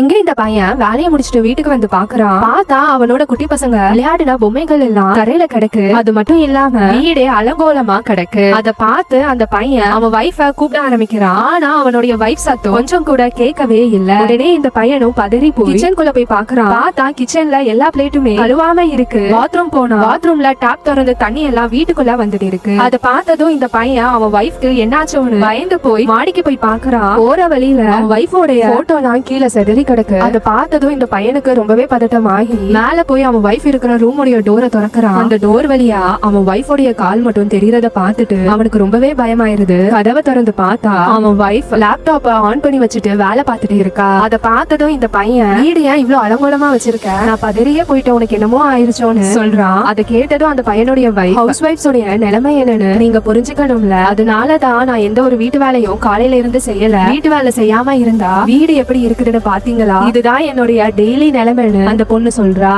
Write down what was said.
எங்க இந்த பையன் வேலையை முடிச்சுட்டு வீட்டுக்கு வந்து பாக்குறான். பார்த்தா அவனோட குட்டி பசங்க விளையாடின பொம்மைகள் எல்லாம் தரையில கிடக்கு. அது மட்டும் இல்லாம வீடே அலங்கோலமா கிடக்கு. அத பார்த்து அந்த பையன் அவன் வைஃப கூப்பிட ஆரம்பிக்கிறான். ஆனா அவனுடைய வைஃப் சத்தம் கொஞ்சம் கூட கேட்கவே இல்ல. உடனே இந்த பையனும் பதறி போய் கிச்சனுக்குள்ள போய் பாக்குறான். பார்த்தா கிச்சன்ல எல்லா பிளேட்டுமே கழுவாம இருக்கு. பாத்ரூம் போனா பாத்ரூம்ல டாப் திறந்து தண்ணி எல்லாம் வீட்டுக்குள்ள வந்துட்டு இருக்கு. அத பார்த்ததும் இந்த பையன் அவன் வைஃப்க்கு என்னாச்சுன்னு பயந்து போய் மாடிக்கு போய் பாக்குறான். போற வழியில அவன் வைஃபோடைய போட்டோ எல்லாம் கீழே செதறி கிடக்கு. அத பார்த்ததும் இந்த பையனுக்கு ரொம்பவே பதட்டமாகி மேல போய் அவன் வைஃப் இருக்கிற ரூமுடைய டோரை திறக்கிறான். அந்த டோர் வழியா அவன் வைஃபோடைய கால் மட்டும் தெரியறத பார்த்துட்டு அவனுக்கு ரொம்பவே பயமாயிருது. கதவை திறந்து பார்த்தா அவன் வைஃப் லேப்டாப்ப ஆன் பண்ணி வச்சுட்டு வேலை பார்த்துட்டு இருக்கா. அத பார்த்ததும் இந்த பையன் வீடு ஏன் இவ்வளவு அலங்கோலமா வச்சிருக்க, நான் பதறியே போயிட்டு உனக்கு என்னமோ ஆயிருச்சோன்னு சொல்றான். அதை கேட்டதும் அந்த பையனுடைய வைஃப் ஹவுஸ் வைஃப்ஸோடைய நிலைமை என்னன்னு நீங்க புரிஞ்சுக்கணும்ல, அதனாலதான் நான் எந்த ஒரு வீட்டு வேலையும் காலையில இருந்து செய்யல. வீட்டு வேலை செய்யாம இருந்தா வீடு எப்படி இருக்குதுன்னு பாத்தீங்களா, இதுதான் என்னுடைய டெய்லி நிலைமைன்னு அந்த பொண்ணு சொல்றா.